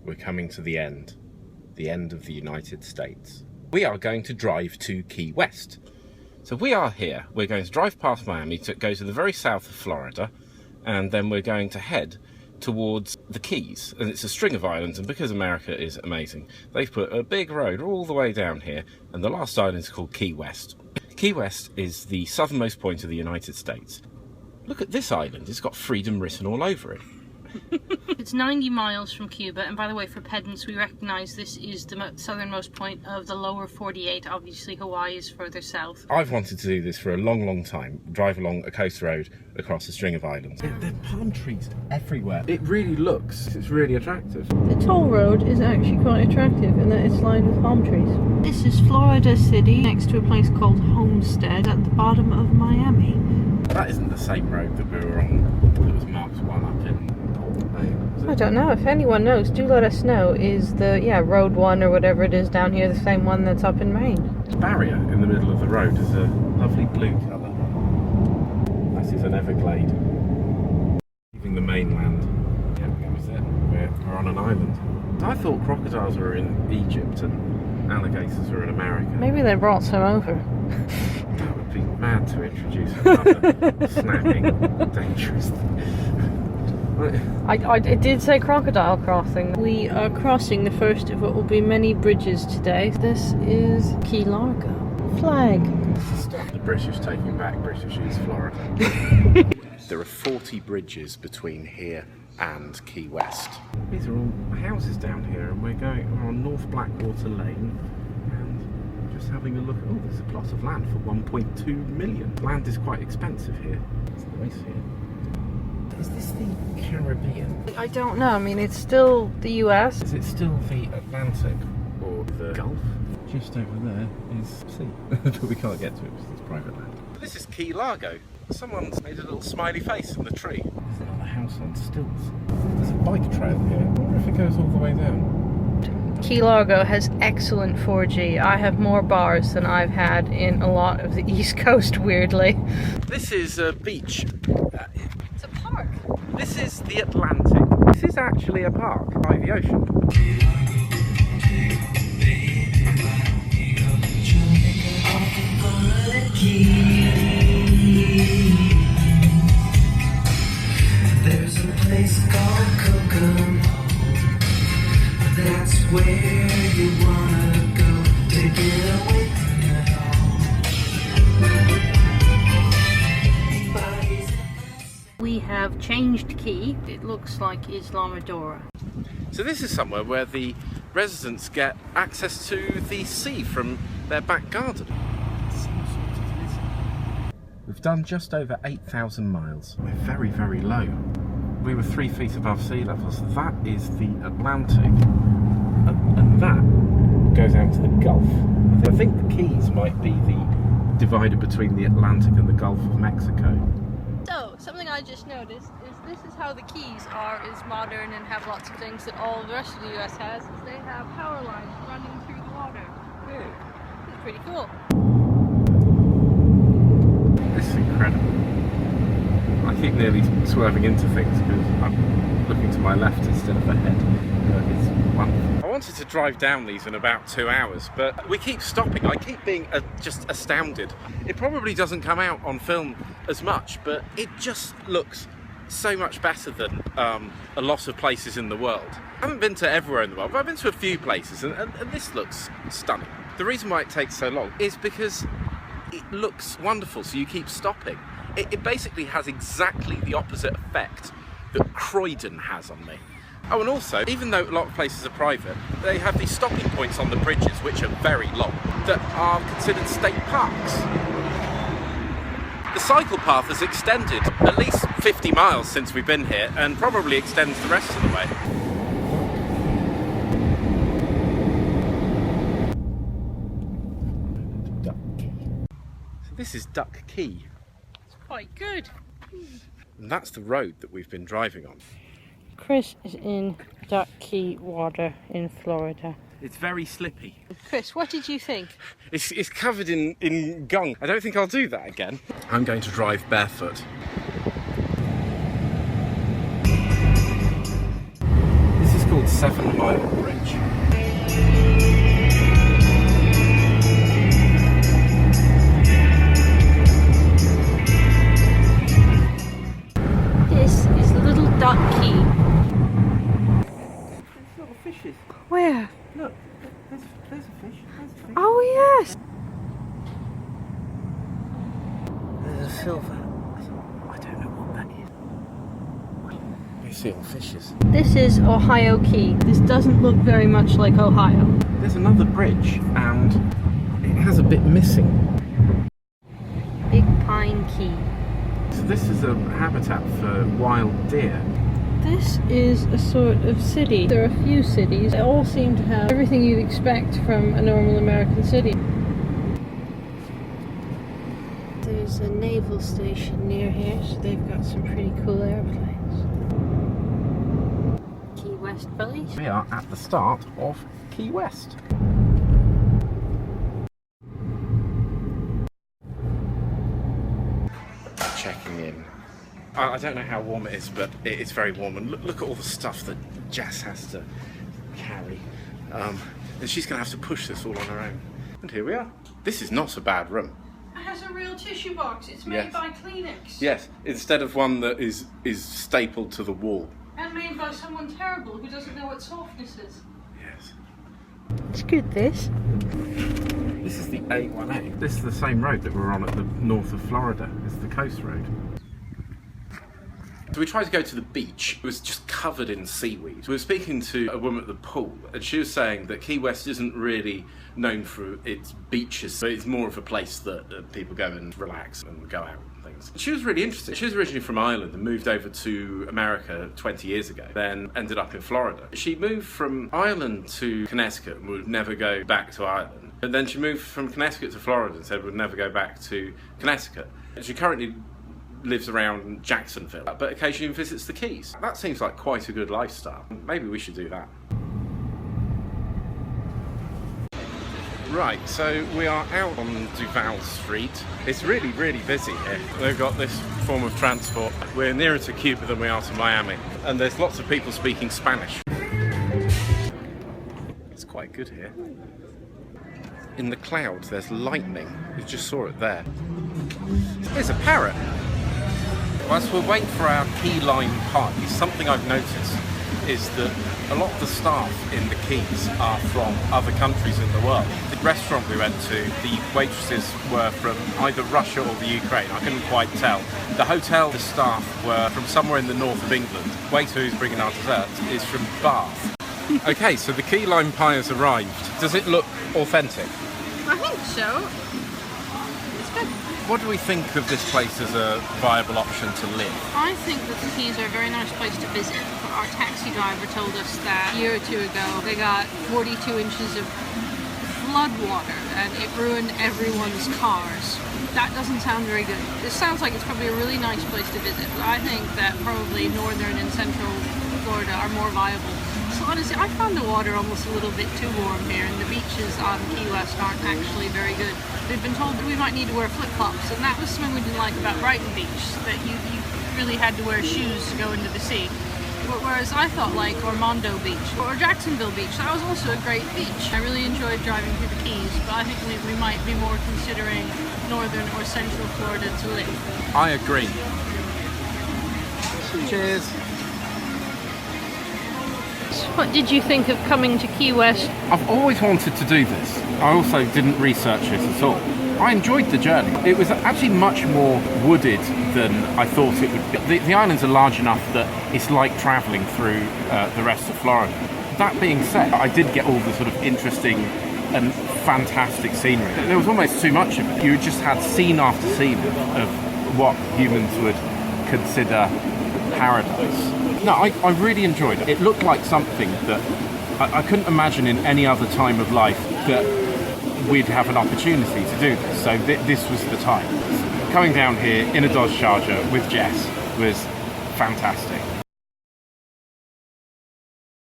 we're coming to the end of the United States. We are going to drive to Key West. So we are here, we're going to drive past Miami to go to the very south of Florida, and then we're going to head towards the Keys. And it's a string of islands, and because America is amazing, they've put a big road all the way down here, and the last island is called Key West. Key West is the southernmost point of the United States. Look at this island, it's got freedom written all over it. It's 90 miles from Cuba, and by the way, for pedants, we recognise this is the southernmost point of the lower 48. Obviously, Hawaii is further south. I've wanted to do this for a long, long time. Drive along a coast road across a string of islands. There are palm trees everywhere. It really looks, it's really attractive. The toll road is actually quite attractive in that it's lined with palm trees. This is Florida City, next to a place called Homestead at the bottom of Miami. That isn't the same road that we were on, that was marked one up in... I don't know. If anyone knows, do let us know. Is the, Road 1 or whatever it is down here the same one that's up in Maine? The barrier in the middle of the road is a lovely blue colour. That is an Everglade. Leaving the mainland. Yeah, that was it. We're on an island. I thought crocodiles were in Egypt and alligators were in America. Maybe they brought some over. That would be mad to introduce another snapping, dangerous thing. It did say crocodile crossing. We are crossing the first of what will be many bridges today. This is Key Largo. Flag. Stop the British taking back British East Florida. There are 40 bridges between here and Key West. These are all houses down here, and we're on North Blackwater Lane and just having a look. Oh, there's a plot of land for 1.2 million. Land is quite expensive here. It's nice here. Is this the Caribbean? I don't know. I mean, it's still the US. Is it still the Atlantic or the Gulf? Just over there is sea. But we can't get to it because it's private land. This is Key Largo. Someone's made a little smiley face in the tree. There's another house on stilts. There's a bike trail here. I wonder if it goes all the way down. Key Largo has excellent 4G. I have more bars than I've had in a lot of the East Coast, weirdly. This is a beach. It's a park. This is the Atlantic. This is actually a park by the ocean. There's a place called Kokomo. That's where you wanna go to get away from it all. We have changed key. It looks like Islamorada. So this is somewhere where the residents get access to the sea from their back garden. We've done just over 8,000 miles. We're very, very low. We were 3 feet above sea level, so that is the Atlantic. And that goes out to the Gulf. I think the Keys might be the divider between the Atlantic and the Gulf of Mexico. So, something I just noticed is this is how the Keys is modern and have lots of things that all the rest of the US has, is they have power lines running through the water. Yeah. It's pretty cool. This is incredible. I keep nearly swerving into things because I'm looking to my left instead of ahead. It's wonderful. I wanted to drive down these in about 2 hours, but we keep stopping. I keep being just astounded. It probably doesn't come out on film as much, but it just looks so much better than a lot of places in the world. I haven't been to everywhere in the world, but I've been to a few places, and this looks stunning. The reason why it takes so long is because it looks wonderful, so you keep stopping. It basically has exactly the opposite effect that Croydon has on me. Oh, and also, even though a lot of places are private, they have these stopping points on the bridges, which are very long, that are considered state parks. The cycle path has extended at least 50 miles since we've been here, and probably extends the rest of the way. So this is Duck Key. Quite good. And that's the road that we've been driving on. Chris is in Duck Key water in Florida. It's very slippy. Chris, what did you think? It's covered in gunk. I don't think I'll do that again. I'm going to drive barefoot. This is called 7 Mile Bridge. This is Little Duck Key. There's little fishes. Where? Look, there's a fish. There's a fish. Oh yes. There's a silver. I don't know what that is. You see all fishes. This is Ohio Key. This doesn't look very much like Ohio. There's another bridge, and it has a bit missing. Big Pine Key. So this is a habitat for wild deer. This is a sort of city. There are a few cities. They all seem to have everything you'd expect from a normal American city. There's a naval station near here, so they've got some pretty cool airplanes. Key West Police. We are at the start of Key West. Checking in. I don't know how warm it is, but it's very warm. And look at all the stuff that Jess has to carry. And she's going to have to push this all on her own. And here we are. This is not a bad room. It has a real tissue box. It's made Yes. by Kleenex. Yes, instead of one that is stapled to the wall. And made by someone terrible who doesn't know what softness is. Yes. It's good, this. This is the A1A. This is the same road that we're on at the north of Florida. It's the coast road. So we tried to go to the beach. It was just covered in seaweed. We were speaking to a woman at the pool, and she was saying that Key West isn't really known for its beaches, but it's more of a place that people go and relax and go out and things. She was really interested. She was originally from Ireland and moved over to America 20 years ago, then ended up in Florida. She moved from Ireland to Connecticut and would never go back to Ireland. And then she moved from Connecticut to Florida and said would never go back to Connecticut. And she currently lives around Jacksonville, but occasionally visits the Keys. That seems like quite a good lifestyle. Maybe we should do that. Right, so we are out on Duval Street. It's really, really busy here. They've got this form of transport. We're nearer to Cuba than we are to Miami, and there's lots of people speaking Spanish. It's quite good here. In the clouds, there's lightning. You just saw it there. There's a parrot. Whilst we're waiting for our key lime pies, something I've noticed is that a lot of the staff in the Keys are from other countries in the world. The restaurant we went to, the waitresses were from either Russia or the Ukraine. I couldn't quite tell. The hotel, the staff were from somewhere in the north of England. The waiter who's bringing our desserts is from Bath. Okay, so the key lime pie has arrived. Does it look authentic? I think so. It's good. What do we think of this place as a viable option to live? I think that the Keys are a very nice place to visit. Our taxi driver told us that a year or two ago they got 42 inches of flood water and it ruined everyone's cars. That doesn't sound very good. This sounds like it's probably a really nice place to visit. But I think that probably northern and central Florida are more viable. So honestly, I found the water almost a little bit too warm here, and the beaches on Key West aren't actually very good. We've been told that we might need to wear flip-flops, and that was something we didn't like about Brighton Beach, that you really had to wear shoes to go into the sea. Whereas I thought like Ormondo Beach or Jacksonville Beach, that was also a great beach. I really enjoyed driving through the Keys, but I think we might be more considering northern or central Florida to live. I agree. Cheers. What did you think of coming to Key West? I've always wanted to do this. I also didn't research it at all. I enjoyed the journey. It was actually much more wooded than I thought it would be. The islands are large enough that it's like travelling through the rest of Florida. That being said, I did get all the sort of interesting and fantastic scenery. There was almost too much of it. You just had scene after scene of what humans would consider paradise. No, I really enjoyed it. It looked like something that I couldn't imagine in any other time of life that we'd have an opportunity to do this. So this was the time. Coming down here in a Dodge Charger with Jess was fantastic.